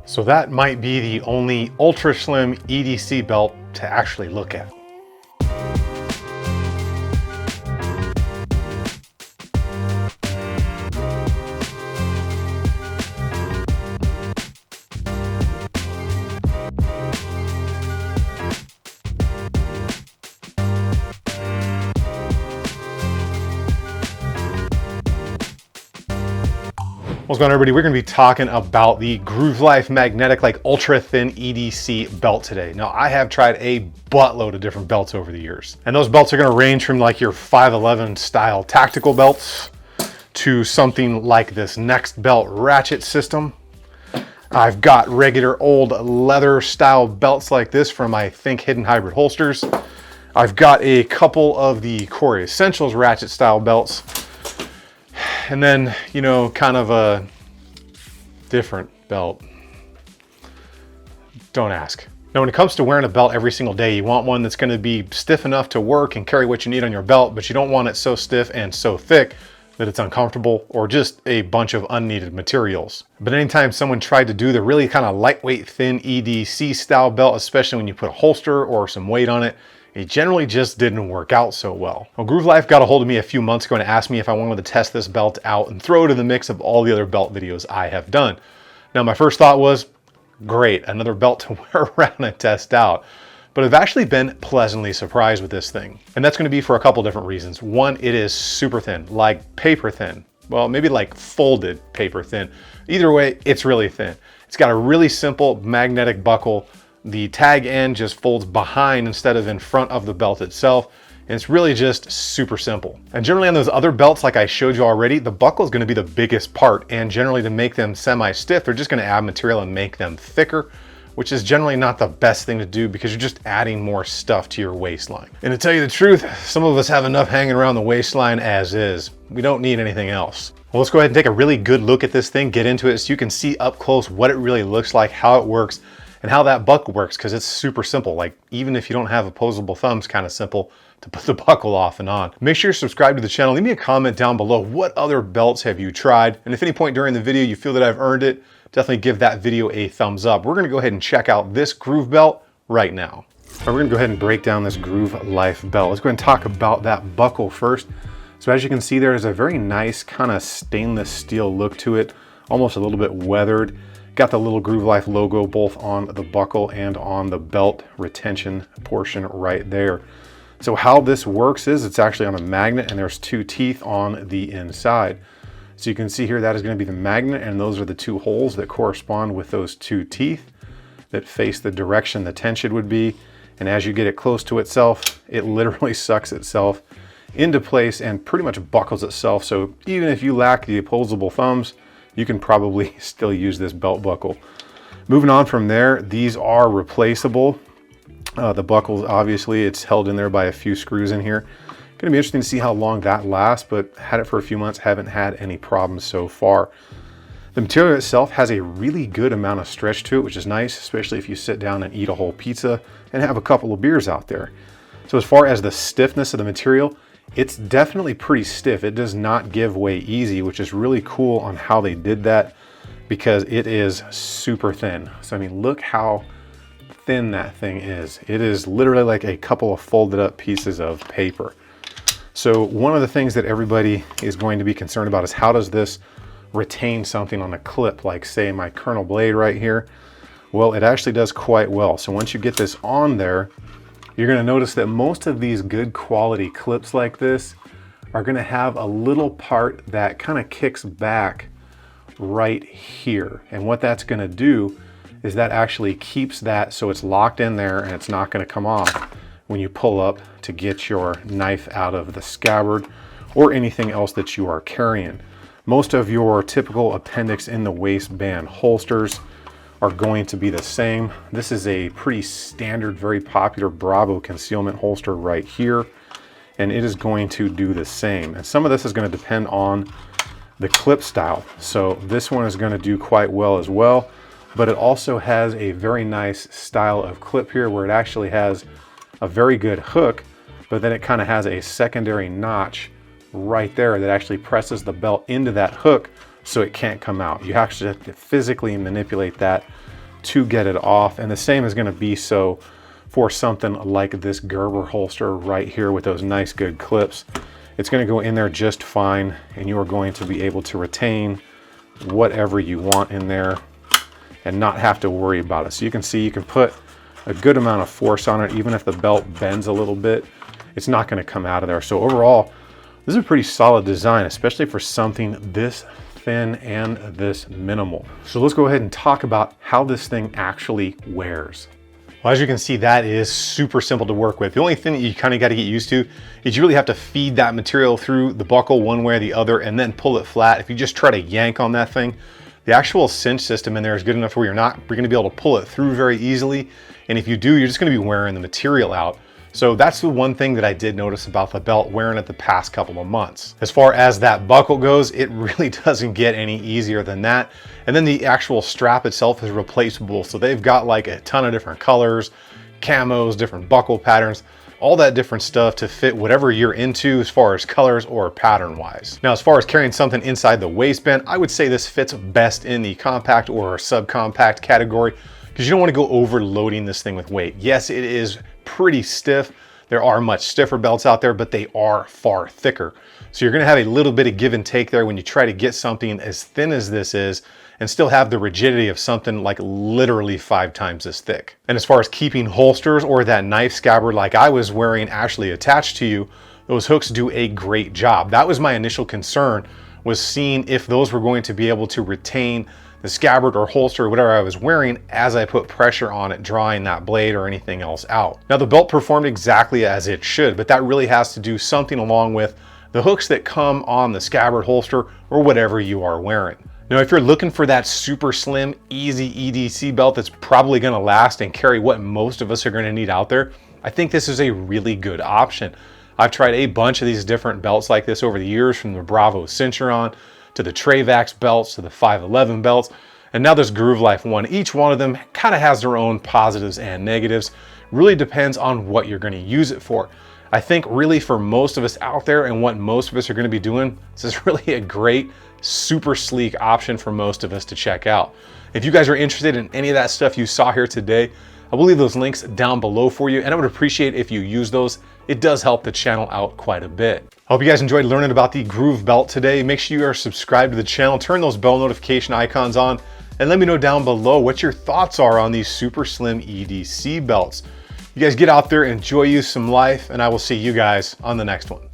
So that might be the only ultra slim EDC belt to actually look at. What's going on, everybody? We're going to be talking about the Groove Life Magnetic like ultra thin EDC belt today. Now, I have tried a buttload of different belts over the years, and those belts are going to range from like your 511 style tactical belts to something like this Next Belt ratchet system. I've got regular old leather style belts like this from my Think Hidden Hybrid holsters. I've got a couple of the Core Essentials ratchet style belts. And then, you know, kind of a different belt. Don't ask. Now, when it comes to wearing a belt every single day, you want one that's going to be stiff enough to work and carry what you need on your belt, but you don't want it so stiff and so thick that it's uncomfortable or just a bunch of unneeded materials. But anytime someone tried to do the really kind of lightweight, thin EDC style belt, especially when you put a holster or some weight on it, it generally just didn't work out so well. Well, Groove Life got a hold of me a few months ago and asked me if I wanted to test this belt out and throw it in the mix of all the other belt videos I have done. Now, my first thought was, great, another belt to wear around and test out. But I've actually been pleasantly surprised with this thing. And that's gonna be for a couple different reasons. One, it is super thin, like paper thin. Well, maybe like folded paper thin. Either way, it's really thin. It's got a really simple magnetic buckle. The tag end just folds behind instead of in front of the belt itself. And it's really just super simple. And generally on those other belts, like I showed you already, the buckle is gonna be the biggest part. And generally to make them semi-stiff, they're just gonna add material and make them thicker, which is generally not the best thing to do because you're just adding more stuff to your waistline. And to tell you the truth, some of us have enough hanging around the waistline as is. We don't need anything else. Well, let's go ahead and take a really good look at this thing, get into it so you can see up close what it really looks like, how it works, and how that buckle works, because it's super simple. Like, even if you don't have opposable thumbs, kind of simple to put the buckle off and on. Make sure you're subscribed to the channel. Leave me a comment down below. What other belts have you tried? And if any point during the video you feel that I've earned it, definitely give that video a thumbs up. We're gonna go ahead and check out this Groove belt right now. All right, we're gonna go ahead and break down this Groove Life belt. Let's go ahead and talk about that buckle first. So as you can see, there's a very nice kind of stainless steel look to it, almost a little bit weathered. Got the little Groove Life logo both on the buckle and on the belt retention portion right there. So how this works is it's actually on a magnet and there's two teeth on the inside. So you can see here that is going to be the magnet, and those are the two holes that correspond with those two teeth that face the direction the tension would be. And as you get it close to itself, it literally sucks itself into place and pretty much buckles itself. So even if you lack the opposable thumbs, you can probably still use this belt buckle. Moving on from there, these are replaceable. The buckles, obviously, it's held in there by a few screws in here. Gonna be interesting to see how long that lasts, but had it for a few months, haven't had any problems so far. The material itself has a really good amount of stretch to it, which is nice, especially if you sit down and eat a whole pizza and have a couple of beers out there. So as far as the stiffness of the material, it's definitely pretty stiff. It does not give way easy, which is really cool on how they did that because it is super thin. So I mean, look how thin that thing is. It is literally like a couple of folded up pieces of paper. So one of the things that everybody is going to be concerned about is how does this retain something on a clip, like say my Colonel blade right here? Well, it actually does quite well. So once you get this on there, you're gonna notice that most of these good quality clips like this are gonna have a little part that kind of kicks back right here. And what that's gonna do is that actually keeps that so it's locked in there and it's not gonna come off when you pull up to get your knife out of the scabbard or anything else that you are carrying. Most of your typical appendix in the waistband holsters are going to be the same. This is a pretty standard, very popular Bravo concealment holster right here, and it is going to do the same. And some of this is going to depend on the clip style. So this one is going to do quite well as well, but it also has a very nice style of clip here where it actually has a very good hook, but then it kind of has a secondary notch right there that actually presses the belt into that hook so it can't come out. You actually have to physically manipulate that to get it off. And the same is going to be so for something like this Gerber holster right here with those nice good clips. It's going to go in there just fine, and you are going to be able to retain whatever you want in there and not have to worry about it. So you can see you can put a good amount of force on it. Even if the belt bends a little bit, it's not going to come out of there. So overall, this is a pretty solid design, especially for something this thin and this minimal. So let's go ahead and talk about how this thing actually wears. Well, as you can see, that is super simple to work with. The only thing that you kind of got to get used to is you really have to feed that material through the buckle one way or the other and then pull it flat. If you just try to yank on that thing, the actual cinch system in there is good enough where you're going to be able to pull it through very easily. And if you do, you're just going to be wearing the material out. So that's the one thing that I did notice about the belt wearing it the past couple of months. As far as that buckle goes, it really doesn't get any easier than that. And then the actual strap itself is replaceable. So they've got like a ton of different colors, camos, different buckle patterns, all that different stuff to fit whatever you're into as far as colors or pattern wise. Now, as far as carrying something inside the waistband, I would say this fits best in the compact or subcompact category, because you don't want to go overloading this thing with weight. Yes, it is pretty stiff. There are much stiffer belts out there, but they are far thicker. So you're going to have a little bit of give and take there when you try to get something as thin as this is and still have the rigidity of something like literally 5 times as thick. And as far as keeping holsters or that knife scabbard like I was wearing actually attached to you, those hooks do a great job. That was my initial concern, was seeing if those were going to be able to retain the scabbard or holster or whatever I was wearing as I put pressure on it, drawing that blade or anything else out. Now, the belt performed exactly as it should, but that really has to do something along with the hooks that come on the scabbard, holster, or whatever you are wearing. Now, if you're looking for that super slim, easy EDC belt that's probably going to last and carry what most of us are going to need out there, I think this is a really good option. I've tried a bunch of these different belts like this over the years, from the Bravo Cinturon to the Travax belts to the 511 belts, and now this Groove Life one. Each one of them kind of has their own positives and negatives. Really depends on what you're going to use it for. I think really for most of us out there and what most of us are going to be doing, this is really a great, super sleek option for most of us to check out. If you guys are interested in any of that stuff you saw here today, I will leave those links down below for you, and I would appreciate if you use those. It does help the channel out quite a bit. I hope you guys enjoyed learning about the Groove belt today. Make sure you are subscribed to the channel, turn those bell notification icons on, and let me know down below what your thoughts are on these super slim EDC belts. You guys get out there, enjoy you some life, and I will see you guys on the next one.